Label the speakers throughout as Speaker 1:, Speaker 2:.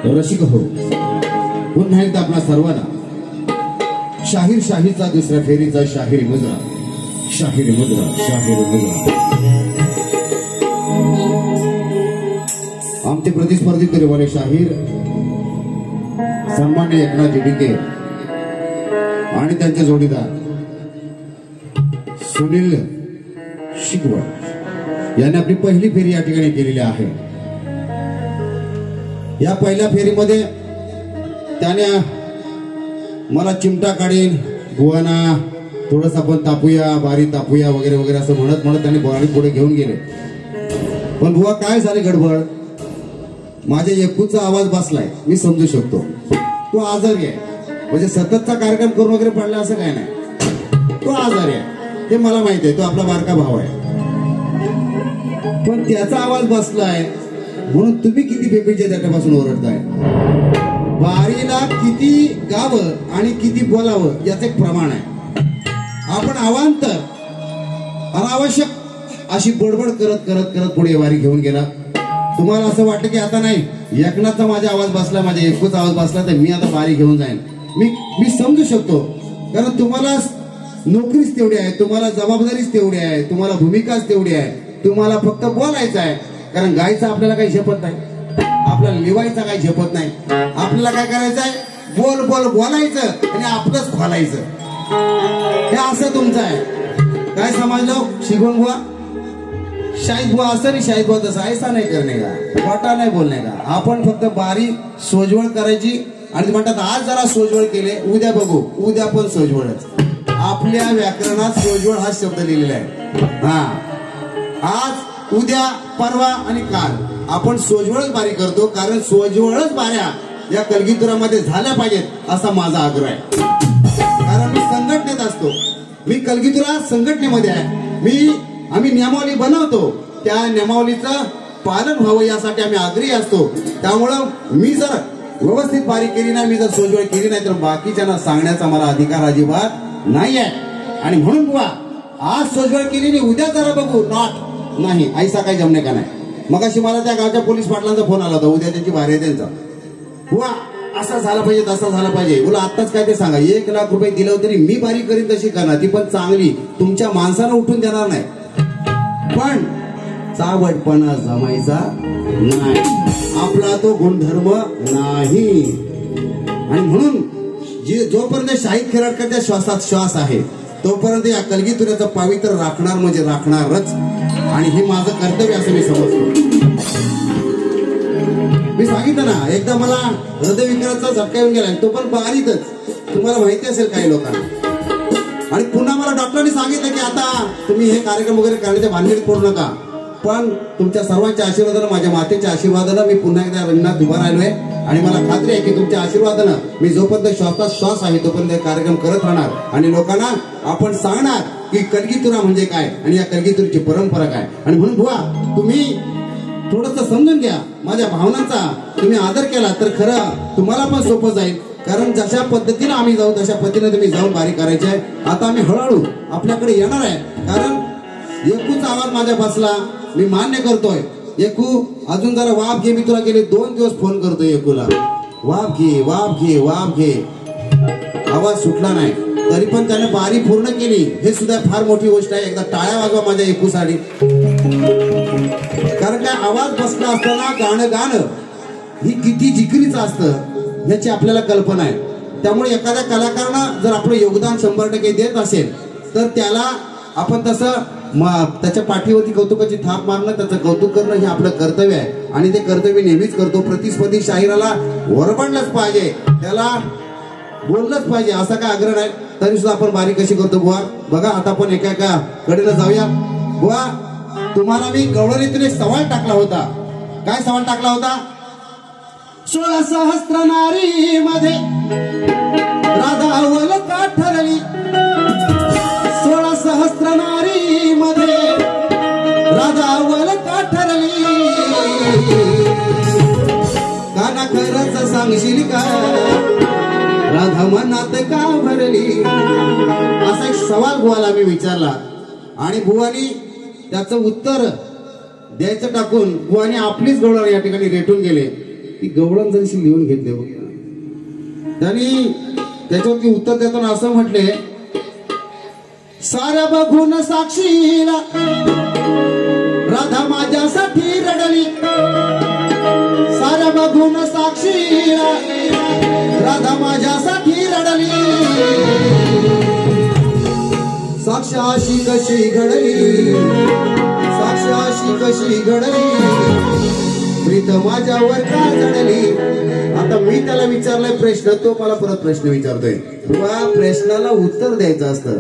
Speaker 1: रसिक हो, पुन्हा एकदा आपला सर्वांना शाहीरचा दुसऱ्या फेरीचा शाहीर मुद्रा. आमचे प्रतिस्पर्धी करेवाले शाहीर सन्मान्य एकनाथ जेडीके आणि त्यांचे जोडीदार सुनील शिकवण यांनी आपली पहिली फेरी या ठिकाणी केलेली आहे. या पहिल्या फेरीमध्ये त्याने मला चिमटा काढीन बुवाना थोडंसं आपण तापूया बारी तापूया वगैरे वगैरे असं म्हणत त्यांनी बारी पुढे घेऊन गेले. पण बुवा काय झाले गडबड, माझ्या एकूचा आवाज बसलाय, मी समजू शकतो तो आजारी आहे, म्हणजे सततचा कार्यक्रम करून वगैरे पडला असं काय नाही, तो आजारी आहे ते मला माहिती आहे, तो आपला बारका भाव आहे. पण त्याचा आवाज बसलाय म्हणून तुम्ही किती बेबीच्या त्याच्यापासून ओरडताय. वारीला किती गावं आणि किती बोलावं याचं एक प्रमाण आहे. आपण अवांतर अनावश्यक अशी बडबड करत करत करत पुढे वारी घेऊन गेला. तुम्हाला असं वाटतं की आता नाही एकनाथचा माझा आवाज बसला, माझ्या एकूच आवाज बसला तर मी आता वारी घेऊन जाईन. मी समजू शकतो, कारण तुम्हाला नोकरीच तेवढी आहे, तुम्हाला जबाबदारीच तेवढी आहे, तुम्हाला भूमिकाच तेवढी आहे, तुम्हाला फक्त बोलायचं आहे. कारण गायचं आपल्याला काही झेपत नाही, आपल्याला लिवायचं काही झेपत नाही. आपल्याला काय करायचं आहे, बोलायचं आणि आपलंच खोलायचं. हे असं तुमचं आहे. काय समजलो शिकवून बुवा? शाहीद बुवा असं नाही, शाहीद बुवा तसं ऐसा नाही करणे का, खोटा नाही बोलणे का. आपण फक्त बारी सोजवळ करायची आणि ते म्हणतात आज जरा सोजवळ केले, उद्या बघू, उद्या पण सोजवळच. आपल्या व्याकरणात सोजवळ हा शब्द लिहिलेला आहे. आज, उद्या, परवा आणि काल आपण सोजवळच बारी करतो, कारण सोजवळच बाऱ्या या कलगीतुरामध्ये झाल्या पाहिजेत असा माझा आग्रह आहे. कारण मी संघटनेत असतो, मी कलगीतुरा संघटनेमध्ये आहे. आम्ही नियमावली बनवतो, त्या नियमावलीचं पालन व्हावं यासाठी आम्ही आग्रही असतो. त्यामुळं मी जर व्यवस्थित बारी केली नाही, मी जर सोजवळ केली नाही, तर बाकीच्यांना सांगण्याचा मला अधिकार अजिबात नाही आहे. आणि म्हणून बुवा आज सोजवळ केली नाही, उद्या जरा बघू, नॉट नाही, ऐसा काही जमणे का नाही. मग अशी मला त्या गावच्या पोलीस पाटलांचा फोन आला होता, उद्या त्यांची बारी आहे त्यांचा. बुवा असं झालं पाहिजे, तसं झालं पाहिजे. बोला आत्ताच काय ते सांगा, 1 लाख रुपये दिलं तरी मी बारी करीन तशी करणार, ती पण चांगली, तुमच्या माणसानं उठून देणार नाही. पण चावटपणा जमायचा नाही, आपला तो गुणधर्म नाही. आणि म्हणून जोपर्यंत शाहीद खेराडकरच्या श्वासात श्वास आहे तोपर्यंत या कलगीतुऱ्याचं पावित्र राखणार म्हणजे राखणारच. आणि हे माझं कर्तव्य असं मी समजतो. मी सांगितलं ना, एकदा मला हृदयविकाराचा झटका येऊन गेला, तो पण बारीतच, तुम्हाला माहिती असेल काही लोकांना. आणि पुन्हा मला डॉक्टरांनी सांगितलं की आता तुम्ही हे कार्यक्रम वगैरे करण्याच्या भानगडीत पडू नका. पण तुमच्या सर्वांच्या आशीर्वादानं, माझ्या मातेच्या आशीर्वादानं मी पुन्हा एकदा रंगणात उभा राहिलोय. आणि मला खात्री आहे की तुमच्या आशीर्वादानं मी जोपर्यंत श्वासात श्वास आहे तोपर्यंत कार्यक्रम करत राहणार. आणि लोकांना आपण सांगणार की कलगीतुरा म्हणजे काय आणि या कलगीतुरीची परंपरा काय. आणि म्हणून बुवा तुम्ही थोडंसं समजून घ्या, माझ्या भावनांचा तुम्ही आदर केला तर खरं तुम्हाला पण सोपं जाईल. कारण जशा पद्धतीने आम्ही जाऊ तशा पद्धतीने तुम्ही जाऊन बारी करायची आहे. आता आम्ही हळूहळू आपल्याकडे येणार आहे. कारण एकूचा आवाज माझ्या बसला, मी मान्य करतोय. एकू अजून जरा वाफ घे, मी तुला गेले 2 दिवस फोन करतोय एकूला, वाफ घे, वाफ घे, वाफ घे. आवाज सुटला नाही, तरी पण त्याने बारी पूर्ण केली, हे सुद्धा फार मोठी गोष्ट आहे. एकदा टाळ्या वाजवा माझ्या एकूसाठी. कारण काय आवाज बसला असताना गाणं ही किती जिकिरीचं असतं याची आपल्याला कल्पना आहे. त्यामुळे एखाद्या कलाकारानं जर आपलं योगदान 100% देत असेल तर त्याला आपण तसं त्याच्या पाठीवरती कौतुकाची थाप मारणं, त्याचं कौतुक करणं हे आपलं कर्तव्य आहे. आणि ते कर्तव्य नेहमीच करतो. प्रतिस्पर्धी शाहिराला ओरबडलंच पाहिजे, त्याला बोललंच पाहिजे असा काय आग्रह नाही. तरी सुद्धा आपण बारी कशी करतो बुवा बघा. आता आपण एका कडेला जाऊया. बुवा तुम्हाला मी गवळणीतून एक सवाल टाकला होता. काय सवाल टाकला होता? 16 सहस्त्र नारी मध्ये राधा अव्वल का ठरली. 16 सहस्त्र नारी मध्ये राधा अव्वल का ठरली. काना खरंच सांगशील का राधा मनात का भरली. असा एक सवाल बुवाला मी विचारला आणि बुवानी त्याचं उत्तर द्यायचं टाकून बुवानी आपलीच गवळण या ठिकाणी रेटून गेले. ती गवळण जशी लिहून घेतले बघ. त्यांनी त्याच्यावरती उत्तर देताना असं म्हटले, साऱ्या बघून साक्षीला राधा माझ्यासाठी रडली. साऱ्या बघून साक्षीला राधा माझ्यासाठी रडली. साक्ष अशी कशी घडली, साक्ष अशी कशी घडली, प्रीत माझ्यावर का जडली. आता मी त्याला विचारलाय प्रश्न, तो मला परत प्रश्न विचारतोय. प्रश्नाला उत्तर द्यायचं असतं.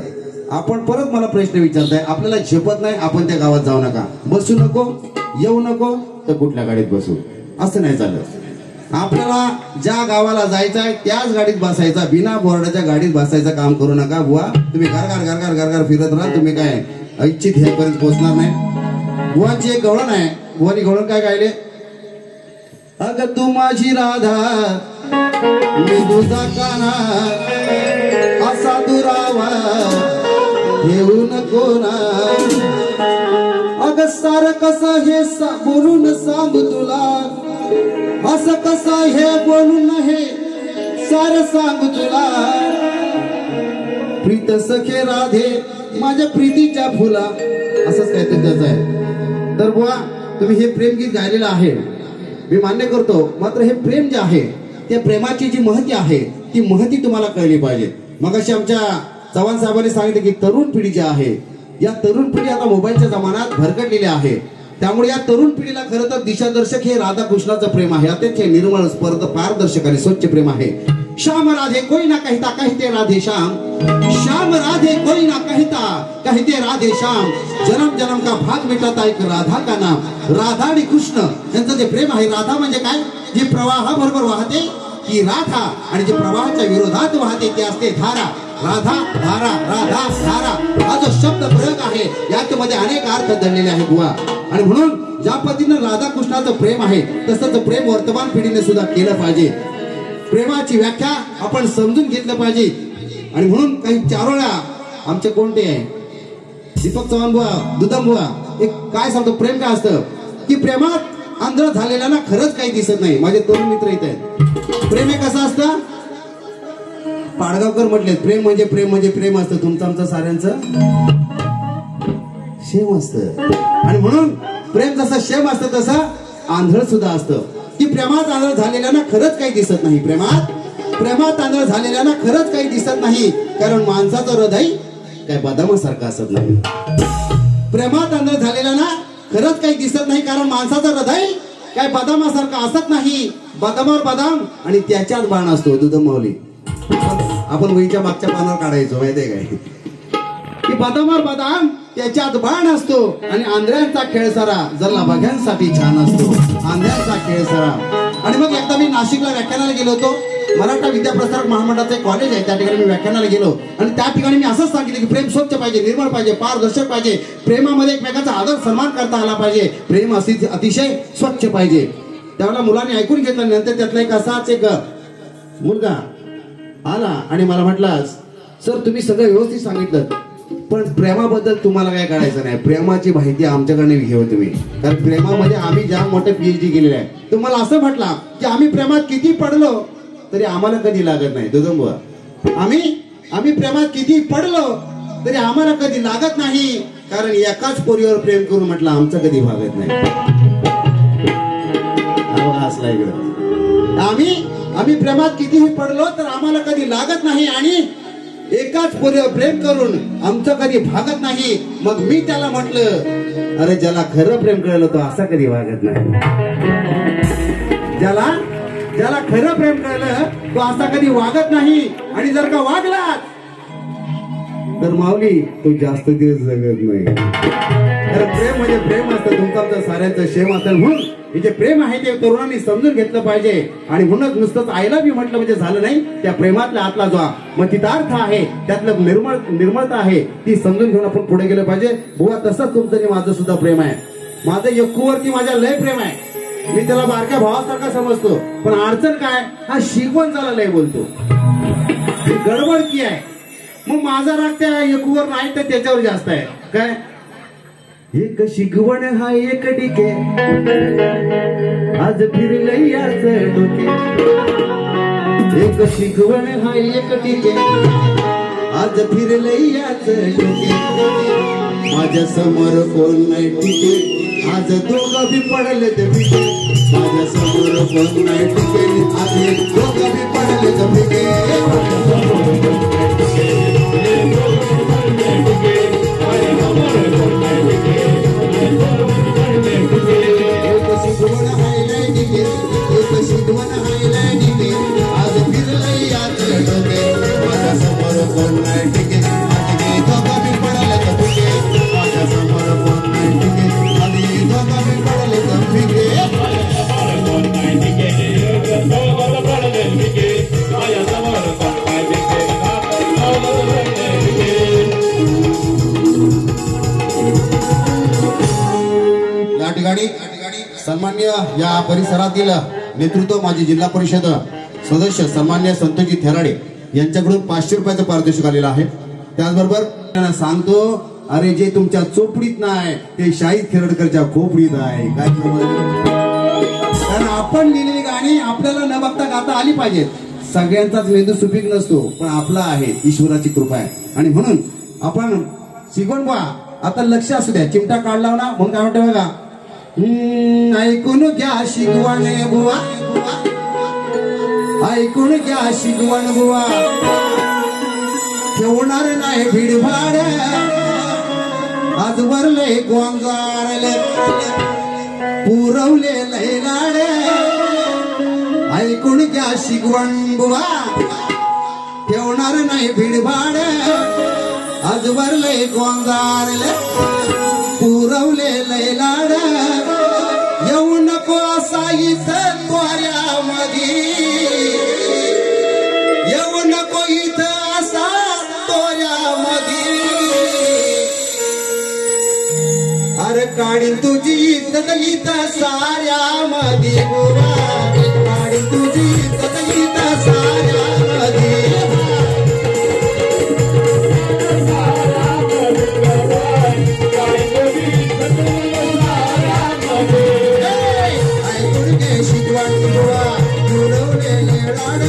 Speaker 1: आपण परत मला प्रश्न विचारताय, आपल्याला झेपत नाही, आपण त्या गावात जाऊ नका, बसू नको, येऊ नको, तर कुठल्या गाडीत बसू, असं नाही चालत. आपल्याला ज्या गावाला जायचं आहे त्याच गाडीत बसायचा, बिना बोर्डाच्या गाडीत बसायचं काम करू नका बुवा. तुम्ही घर फिरत राहा, तुम्ही काय ऐच्छित ह्यापर्यंत पोहोचणार नाही. बुवाची एक गवळण आहे. बुवानी गवळण काय गायले? अगं तू माझी राधा मी तुझा काना, असा दुरावा घेऊ नको ना. अगं सार कसं हे बोलून सांगू तुला, असं कसं हे बोलून हे सार सांगू तुला. प्रीत सखे राधे माझ्या प्रीतीच्या फुला, असंच काहीतरी त्याचं आहे. तर बुवा तुम्ही हे प्रेमगीत गायलेलं आहे, मी मान्य करतो. मात्र हे प्रेम जे आहे त्या प्रेमाची जी महती आहे ती महती तुम्हाला कळली पाहिजे. मग अशी आमच्या चव्हाण साहेबांनी सांगितलं की तरुण पिढी जी आहे, या तरुण पिढी आता मोबाईलच्या जमान्यात भरकटलेली आहे. त्यामुळे या तरुण पिढीला खरं तर दिशादर्शक हे राधाकृष्णाचं प्रेम आहे. अतिशय निर्मळ पारदर्शक आणि स्वच्छ प्रेम आहे. श्याम राधे कोई ना कहता कहते राधे श्याम, श्याम राधे कोई ना कहता कहते राधे श्याम, जन्म जन्म का भाग मिटाता एक राधा का नाम. राधा आणि कृष्ण यांचं जे प्रेम आहे, राधा म्हणजे काय, जी प्रवाहाबरोबर वाहते ती राधा, आणि जे प्रवाहाच्या विरोधात वाहते ती असते धारा. राधा धारा, राधा धारा हा जो शब्द प्रयोग आहे यात मध्ये अनेक अर्थ दडलेले आहेत बुवा. आणि म्हणून ज्या पद्धतीनं राधाकृष्णाचं प्रेम आहे तसंच प्रेम वर्तमान पिढीने सुद्धा केलं पाहिजे. प्रेमाची व्याख्या आपण समजून घेतलं पाहिजे. आणि म्हणून काही चारोळ्या आमचे कोणते आहे, दीपक चव्हाण बुवा, दुदम बुवा, एक काय सांगतो, प्रेम काय असतं की प्रेमात आंधळ झालेल्यांना खरंच काही दिसत नाही. माझे तरुण मित्र इथे आहेत. प्रेम हे कसं असतं, पाडगावकर म्हटले प्रेम म्हणजे प्रेम असतं, तुमचं आमचं साऱ्यांचं शेम असतं. आणि म्हणून प्रेम जसं शेम असतं तसं आंधळ सुद्धा असतं की प्रेमात आंधळ झालेल्यांना खरंच काही दिसत नाही. प्रेमात आंधळ झालेल्यांना खरंच काही दिसत नाही, कारण माणसाचं हृदय काय बदामासारखं असत नाही. प्रेमात आंधळ झालेल्यांना खरंच काही दिसत नाही, कारण माणसाचं हृदय काय बदामासारखं असत नाही. बदामावर बदाम आणि त्याच्यात बाण असतो. दुधम माऊली आपण वहीच्या मागच्या पानावर काढायचो, माहितीये काय, की बदामावर बदाम त्याच्यात बाण असतो. आणि आंधळ्यांचा खेळ सारा जल्ला बघ्यांसाठी छान असतो. आंधळ्यांचा खेळ सारा. आणि मग एकदा मी नाशिकला व्याख्यानाला गेलो होतो. मराठा विद्याप्रसारक महामंडळाचं एक कॉलेज आहे, त्या ठिकाणी मी व्याख्यानाला गेलो. आणि त्या ठिकाणी मी असंच सांगितलं की प्रेम स्वच्छ पाहिजे, निर्मळ पाहिजे, पारदर्शक पाहिजे. प्रेमामध्ये एकमेकांचा आदर सन्मान करता आला पाहिजे. प्रेम अतिशय स्वच्छ पाहिजे. त्यावेळेला मुलांनी ऐकून घेतलं. नंतर त्यातला एक असाच एक मुलगा आला आणि मला म्हटला, सर तुम्ही सगळं व्यवस्थित सांगितलं, पण प्रेमाबद्दल तुम्हाला काय कळायचं नाही. प्रेमाची माहिती आमच्याकडे घेऊ तुम्ही, कारण प्रेमामध्ये आम्ही ज्या मोठं PhD केलेलं आहे. तुम्हाला असं म्हटला की आम्ही प्रेमात किती पडलो तरी आम्हाला कधी लागत नाही. दुदंबुवा, आम्ही प्रेमात किती पडलो तरी आम्हाला कधी लागत नाही, कारण एकाच पोरीवर प्रेम करून म्हटलं आमचं कधी भागत नाही. असला इकडं आम्ही प्रेमात कितीही पडलो तर आम्हाला कधी लागत नाही, आणि एकाच पोरीवर प्रेम करून आमचं कधी भागत नाही. मग मी त्याला म्हटलं, अरे ज्याला खरं प्रेम कळलं तो असा कधी वागत नाही. ज्याला खरं प्रेम कळलं तो असा कधी वागत नाही. आणि जर का वागला तर माऊली तो जास्त दिवस जगत नाही. कारण प्रेम म्हणजे प्रेम असतं, तुमचं आमचं साऱ्यांचं शेम असतं. म्हणून हे जे प्रेम आहे ते तरुणांनी समजून घेतलं पाहिजे. आणि म्हणूनच नुसतंच आईला बी म्हटलं म्हणजे झालं नाही. त्या प्रेमातल्या आतला जो मतितार्थ आहे, त्यातलं निर्मळता आहे, ती समजून घेऊन आपण पुढे गेलं पाहिजे. बुवा तसंच तुमचं आणि माझं सुद्धा प्रेम आहे. माझं यक्कूवरती माझ्या लय प्रेम आहे. मी त्याला बारक्या भावासारखा समजतो. पण अडचण काय, हा शिकवण झाला लय बोलतो, गडबड की आहे. मग माझा राग त्या यक्कूवर नाही तर त्याच्यावर जास्त आहे. काय एक शिकवण हा एक डिके, आज फिरलंय याच डोके. एक शिकवण हा एक डिके, आज फिरलंय याच डोके. माझ्या समोर कोण नाही टिके, आज दोघं बी पडले ते पिके. माझ्या समोर कोण नाही टिके, आज दोघं बी पडले ते पिके. आज फिरलंय याच डोके. माझ्या समोर कोण नाही टिके, आज दोघं बी पडले ते पिके. माझ्या समोर कोण नाही टिके, आज दोघं बी पडले ते पिके. या ठिकाणी सन्मान्य या परिसरातील नेतृत्व माजी जिल्हा परिषद सदस्य सन्मान्य संतोषजी थेराडे यांच्याकडून 500 रुपयाचं पारितोषिक आलेलं आहे. त्याचबरोबर त्यांना सांगतो, अरे जे तुमच्या चोपडीत नाही ते शाहीद खेरडकरच्या खोपडीत आहे. काय कारण आपण लिहिलेली गाणी आपल्याला न बघता गाता आली पाहिजेत. सगळ्यांचाच मेंदू सुपीक नसतो, पण आपला आहे, ईश्वराची कृपा आहे. आणि म्हणून आपण शिकवण बा आता लक्ष असू द्या. चिमटा काढला ना म्हणून काय म्हणते बघा, ऐकून घ्या शिकवण बुवा, ऐकून घ्या शिकवण बुवा. ठेवणार नाही भिडभाड आज वरले गोंगारले पुरवले लैलाड ऐकून घ्या शिकवण बुवा ठेवणार नाही भिडभाड आज वरले गोंगारले पुरवले लैलाड येऊ नको असा इथं तोऱ्यामध्ये येऊ नको इथं असा तोऱ्यामध्ये अरे काढीन तुझी इज्जत इथं साऱ्यामध्ये बुवा काढीन तुझी इज्जत इथं साऱ्यामध्ये ऐकून घे शिकवण बुवा पुरवलेले लाड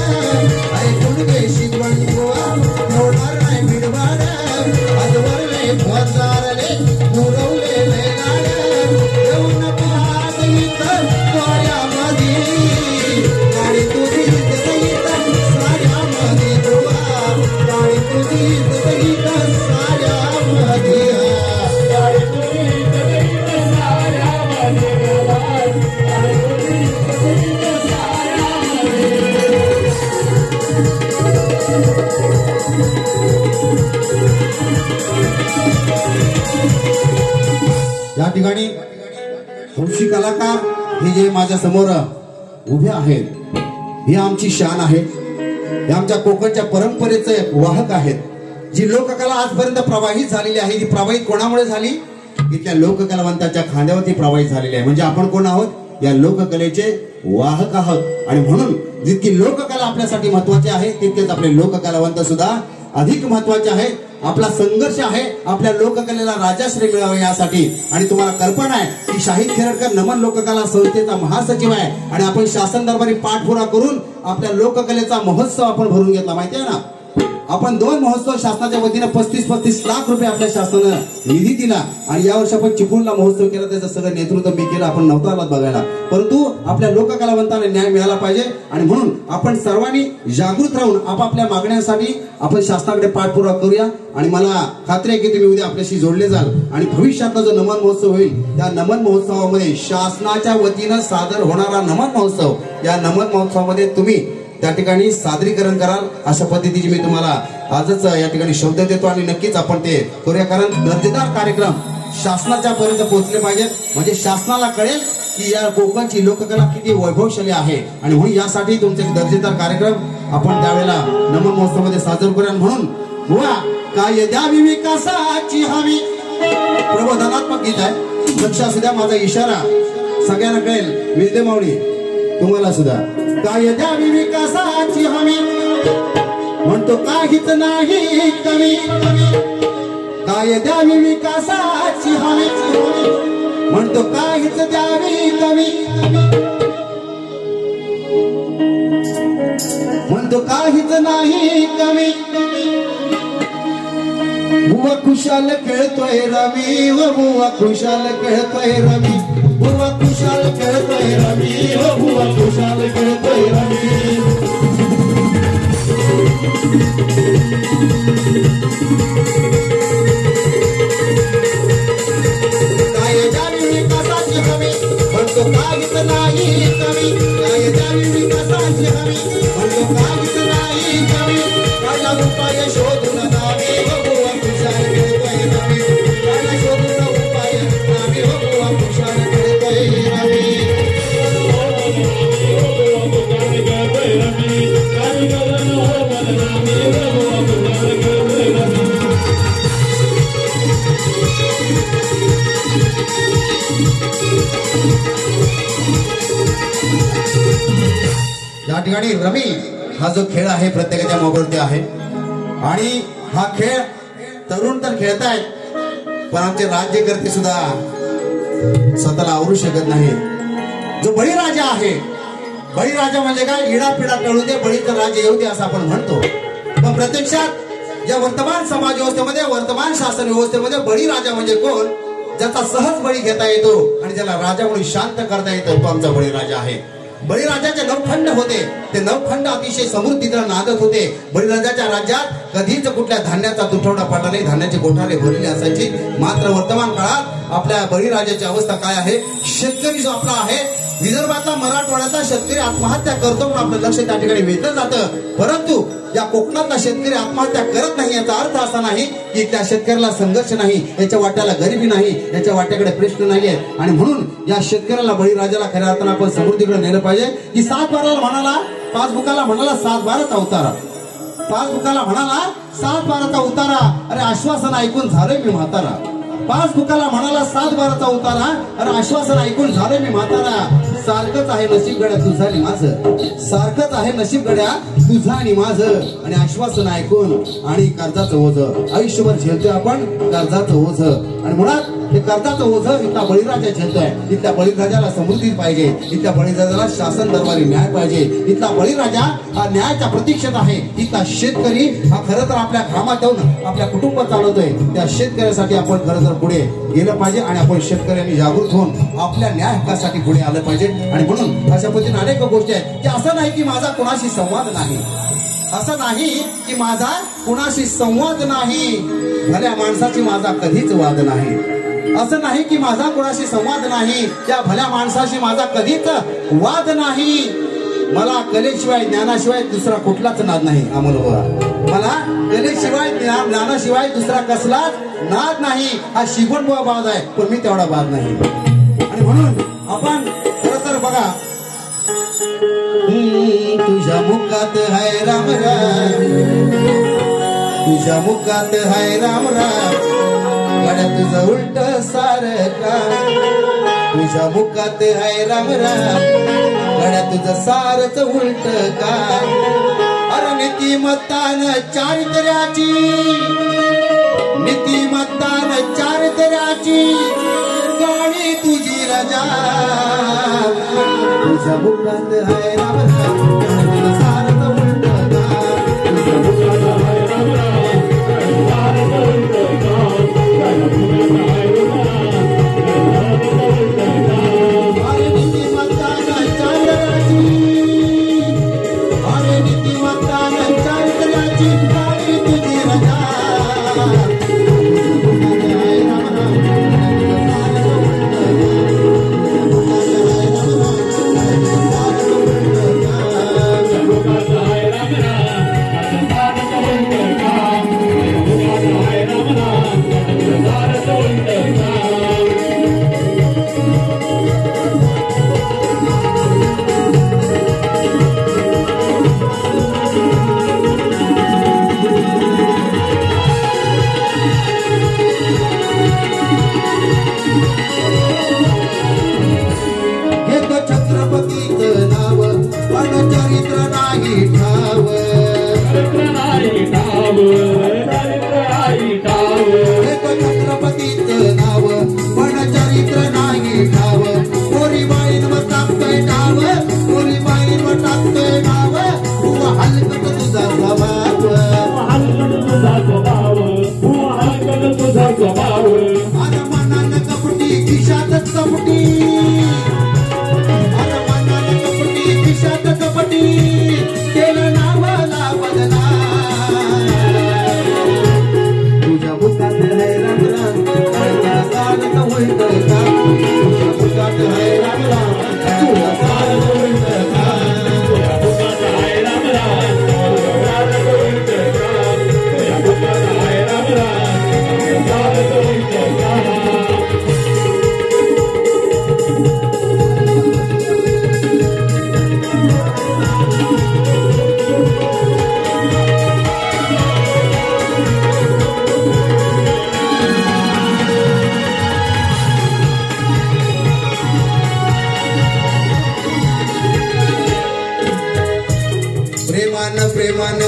Speaker 1: ऐकून घे शिकवण बुवा ठेवणार नाही भिडभाड आज वरले गोंगारले पुरवलेले लाड येऊ नको आज इथं तोऱ्यामध्ये काढी तुझी इज्जत इथं साऱ्यामध्ये बुवा काढी तुझी इज्जत इथं साऱ्यामध्ये या ठिकाणी हौशी कलाकार हे जे माझ्या समोर उभे आहेत ही आमची शान आहे हे आमच्या कोकणच्या परंपरेचे वाहक आहेत जी लोककला आजपर्यंत प्रवाहित झालेली आहे ती प्रवाहित कोणामुळे झाली इथल्या लोककलावंताच्या खांद्यावरती प्रवाहित झालेली आहे म्हणजे आपण कोण आहोत या लोककलेचे वाहक आहोत आणि म्हणून जितकी लोककला आपल्यासाठी महत्वाची आहे तितकेच आपले लोककलावंत सुद्धा अधिक महत्वाचे आहे आपला संघर्ष आहे आपल्या लोककलेला राजाश्री मिळावे यासाठी आणि तुम्हाला कल्पना आहे की शाहीद खेरडकर नमन लोककला संस्थेचा महासचिव आहे आणि आपण शासन दरबारी पाठपुरा करून आपल्या लोककलेचा महोत्सव आपण भरून घेतला माहिती आहे ना आपण 2 महोत्सव शासनाच्या वतीने 35 लाख रुपये आपल्या शासनानं निधी दिला आणि यावर्षी आपण चिपळूणला महोत्सव केला त्याचं सगळं नेतृत्व मी केलं आपण नव्हतं आलात बघायला परंतु आपल्या लोककलावंतांना न्याय मिळाला पाहिजे आणि म्हणून आपण सर्वांनी जागृत राहून आपापल्या मागण्यांसाठी आपण शासनाकडे पाठपुरावा करूया आणि मला खात्री आहे की तुम्ही उद्या आपल्याशी जोडले जाल आणि भविष्यातला जो नमन महोत्सव होईल त्या नमन महोत्सवामध्ये शासनाच्या वतीनं सादर होणारा नमन महोत्सव या नमन महोत्सवामध्ये तुम्ही त्या ठिकाणी सादरीकरण कराल अशा पद्धतीची मी तुम्हाला आजच या ठिकाणी शब्द देतो आणि नक्कीच आपण ते करूया कारण दर्जेदार कार्यक्रम शासनाच्या पर्यंत पोहोचले पाहिजेत म्हणजे शासनाला कळेल की या कोकणची लोककला किती वैभवशाली आहे आणि म्हणून यासाठी तुमचे दर्जेदार कार्यक्रम आपण त्यावेळेला नमन महोत्सवामध्ये सादर करूया म्हणून बुवा काय द्यावी विकासाची हवी प्रबोधनात्मक गीत आहे लक्ष असू द्या माझा इशारा सगळ्यांना कळेल विजय मावळी तुम्हाला सुद्धा काय द्यावी विकासाची हमी म्हणतो काहीच नाही कमी काय द्यावी विकासाची हमी म्हणतो काहीच द्यावी कमी म्हणतो काहीच नाही कमी बुवा खुशाल खेळतोय रवी व बुवा खुशाल खेळतोय रवी बुवा खुशाल खेळतोय रवी व बुवा खुशाल खेळतोय रवी काय द्यावी विकासाची हमी म्हणतो काहीच नाही कमी काय द्यावी विकासाची हमी म्हणतो काहीच नाही कमी काला उपाय शोधून नावे व बुवा खुशाल खेळतोय रवी काला शोधून उपाय नावे व बुवा खुशाल खेळतोय रवी या ठिकाणी रमी हा जो खेळ आहे प्रत्येकाच्या मोबाईलवरती आहे आणि हा खेळ तरुण तर खेळतायत पण आमचे राज्यकर्ते सुद्धा स्वतःला आवरू शकत नाही जो बळीराजा आहे बळीराजा म्हणजे काय इडापिडा टळू दे बळीचं राज्य येऊ दे असं आपण म्हणतो पण प्रत्यक्षात या वर्तमान समाज व्यवस्थेमध्ये वर्तमान शासन व्यवस्थेमध्ये बळीराजा म्हणजे कोण ज्याचा सहज बळी घेता येतो आणि ज्याला राजा म्हणून शांत करता येतो तो आमचा बळीराजा आहे बळीराजाचे 9 खंड होते. ते 9 खंड अतिशय समृद्धीला नांदत होते. बळीराजाच्या राज्यात कधीच कुठल्या धान्याचा तुटवडा पडला नाही. धान्याचे गोठारे भरलेले असायचे. मात्र वर्तमान काळात आपल्या बळीराजाची अवस्था काय आहे? शेतकरी जो आपला आहे, विदर्भातला मराठवाड्यातला शेतकरी आत्महत्या करतो पण आपलं लक्ष त्या ठिकाणी वेधलं जातं. परंतु या कोकणातला शेतकरी आत्महत्या करत नाही याचा अर्थ असा नाही की त्या शेतकऱ्याला संघर्ष नाही, याच्या वाट्याला गरिबी नाही, याच्या वाट्याकडे प्रश्न नाहीये. आणि म्हणून या शेतकऱ्याला, बळीराजाला खऱ्या अर्थानं आपण समृद्धीकडे नेलं पाहिजे. की 7 बाराला म्हणाला, पासबुकाला म्हणाला 7 बाराचा उतारा, पासबुकाला म्हणाला 7 बाराचा उतारा. अरे आश्वासन ऐकून झालोय मी म्हातारा. पासबुकाला म्हणाला 7 बाराचा उतारा. अरे आश्वासन ऐकून झालोय मी म्हातारा. सारखंच आहे नशीब गड्या तुझं आणि माझं, सारखंच आहे नशीब गड्या तुझं आणि माझं. आणि आश्वासन ऐकून आणि कर्जाचं ओझं आयुष्यभर झेलतोय आपण, कर्जाचं ओझं. आणि मुळात हे कर्जाचं ओझं इथला बळीराजा झेलतोय. इथल्या बळीराजाला समृद्धी पाहिजे, इथल्या बळीराजाला शासन दरबारी न्याय पाहिजे. इथला बळीराजा हा न्यायाच्या प्रतीक्षेत आहे. इथला शेतकरी हा खरं तर आपल्या घामात येऊन आपल्या कुटुंब चालवतोय. त्या शेतकऱ्यासाठी आपण खरं तर पुढे गेलं पाहिजे आणि आपण शेतकऱ्यांनी जागृत होऊन आपल्या न्याय हक्कासाठी पुढे आलं पाहिजे. आणि म्हणून अशा पद्धतीने अनेक गोष्टी आहेत की असं नाही की माझा कोणाशी संवाद नाही, असं नाही की माझा कुणाशी संवाद नाही. भल्या माणसाची माझा कधीच वाद नाही. असं नाही की माझा कुणाशी संवाद नाही, त्या भल्या माणसाशी माझा कधीच वाद नाही. मला कलेशिवाय ज्ञानाशिवाय दुसरा कुठलाच नाद नाही. अमोल मला कलेशिवाय ज्ञानाशिवाय दुसरा कसलाच नाद नाही. हा शिकवण बाद आहे पण मी तेवढा बाद नाही. आणि म्हणून आपण खरं तर बघा, तुझ्या मुखात हाय राम राम, तुझ्या मुखात हाय राम राम, गड्या तुझं उलट सारं काम. तुझ्या मुखात हाय राम राम, गड्या तुझं सारच उलट काम. अरे नीतिमत्तान चारित्र्याची, नीतिमत्तान चारित्र्याची गाणी तुझी रजा. तुझ्या मुखात हाय राम राम, तुझं सारच उलट काम. तुझ्या मुखात हाय राम राम, सारच उलट काम. अरे नीतिमत्तान चारित्र्याची, अरे नीतिमत्तान चारित्र्याची गाणी तुझी रजा.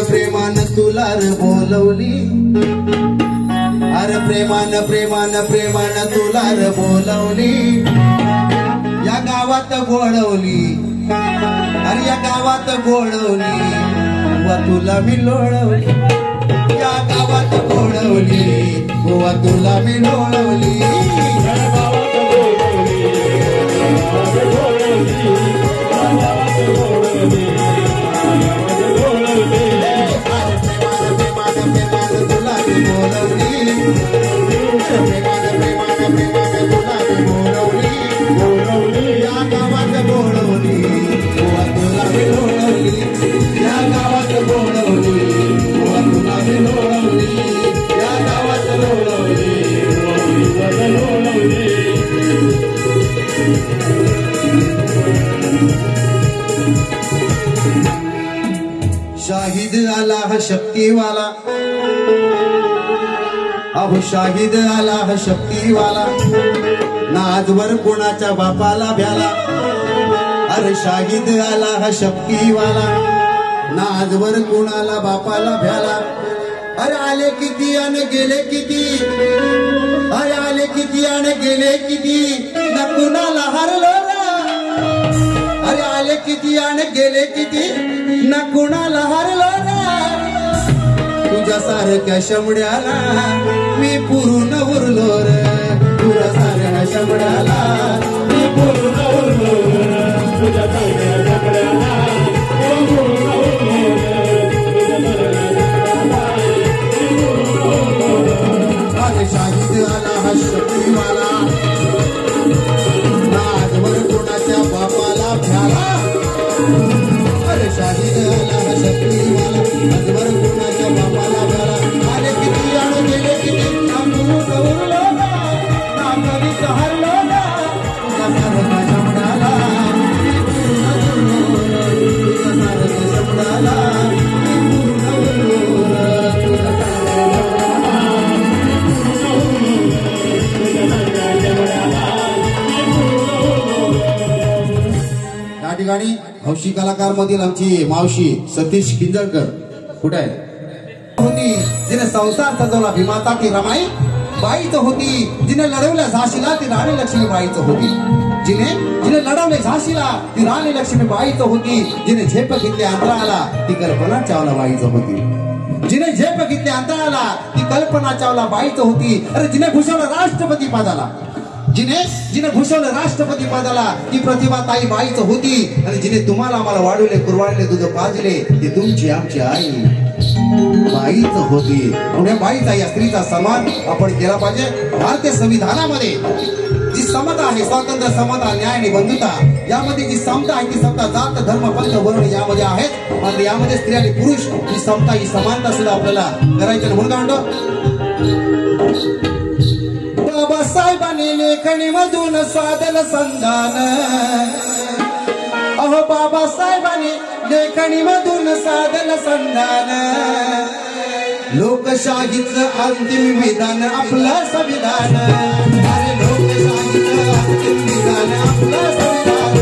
Speaker 1: प्रेमान तुला बोलवली. अरे प्रेमान तुला बोलवली. या गावात गोळवली, अरे या गावात गोळवली. व तुला मी लोळवली. या गावात गोळवली, व तुला मी लोळवली. या गावात गोळवली, शक्तीवाला, अहो शाहिद आला हा शक्तीवाला, ना आजवर कोणाच्या बापाला भ्याला. अरे शाहिद आला हा शक्तीवाला, ना आजवर कोणाला बापाला भ्याला. अरे आले किती आणि गेले किती, अरे आले किती आणि गेले किती, ना कुणाला हरलो रा. अरे आले किती आणि गेले किती, ना कुणाला हरलो रा. तुझ्या सारख्या शमड्याला मी पुरून उरलो रे, तुझ्या सारख्या शमड्याला मी पुरून उरलो रे, तुझ्या सारख्या शमड्याला मी पुरून उरलो रे. अरे शाहिद आला हा शक्तीवाला, ना आजवर कोणाच्या बापाला भ्याला. अरे शाहिद आला हा शक्तीवाला, आजवर कोणाच्या बापाला भ्याला. आले किती आणि गेले किती, ना पुरून उरलो ना, ना कधीच हरलो ना. तुझ्या सारख्या शब्दाला मी पुरून उरलो रे, तुझ्या सारख्या शब्दाला मी पुरून उरलो रे, तुझ्या सारख्या या ठिकाणी हौशी कलाकार मधील आमची मावशी सतीश किंजळकर कुठे आहे होती, जिने संसार सजवला भीमाचा ती रमाई बाईच होती. जिने लढवल्या झाशीला ती राणी लक्ष्मी बाईच होती. जिने लढवले झाशीला ती राणी लक्ष्मी बाईच होती. जिने झेप घेतली अंतराला ती कल्पना चावला बाईच होती. जिने झेप घेतली अंतराला ती कल्पना चावला बाईच होती. अरे जिने भूषवलं राष्ट्रपती पदाला, जिने भूषवलं राष्ट्रपती पदाला ती प्रतिभाताई बाईच होती. आणि जिने तुम्हाला आम्हाला वाढवले कुरवाडले दूध पाजले ती तुमची आमची आई बाईच होती. म्हणून बाईचा या स्त्रीचा सन्मान आपण केला पाहिजे. भारतीय संविधानामध्ये जी समता आहे, स्वातंत्र्य, समता, न्याय आणि बंधुता, यामध्ये जी समता आहे ती समता जात धर्म पंथ वर्ण यामध्ये आहेत. मात्र यामध्ये स्त्री आणि पुरुष ही समता ही समानता सुद्धा आपल्याला करायची. म्हणून काय म्हणतो बाबासाहेबांनी लेखणी मधून साधलं संधान. अहो बाबासाहेबांनी लेखणी मधून साधलं संधान. लोकशाहीचं अंतिम विधान आपलं संविधान. अरे लोकशाहीचं अंतिम विधान आपलं संविधान.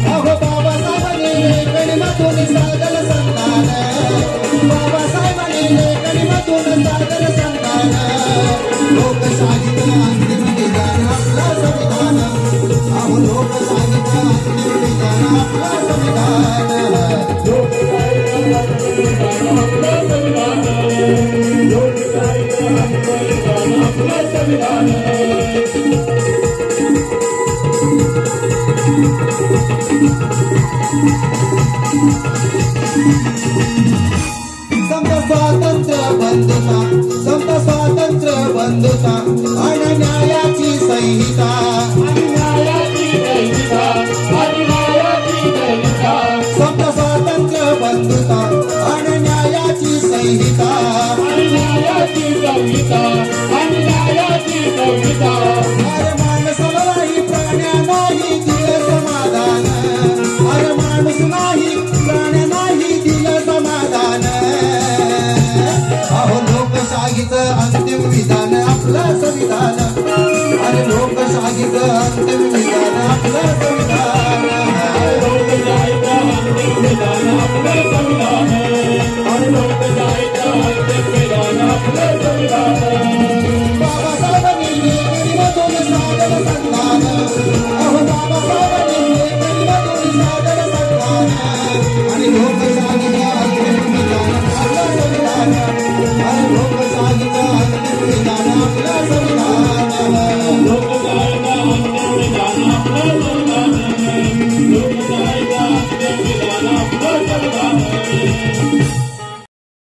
Speaker 1: अहो बाबासाहेबांनी लेखणी मधून साधलं संधान. बाबासाहेबांनी लेखणी मधून साधलं संधान. लोकशाहीचं अंतिम विधान आपलं संविधान. अहो लोकशाहीचं अंतिम विधान आपलं संविधान. समता स्वातंत्र्य बंधुता, समता स्वातंत्र्य बंधुता आणि न्यायाची संहिता. समता स्वातंत्र्य बंधुता आणि न्यायाची संहिता.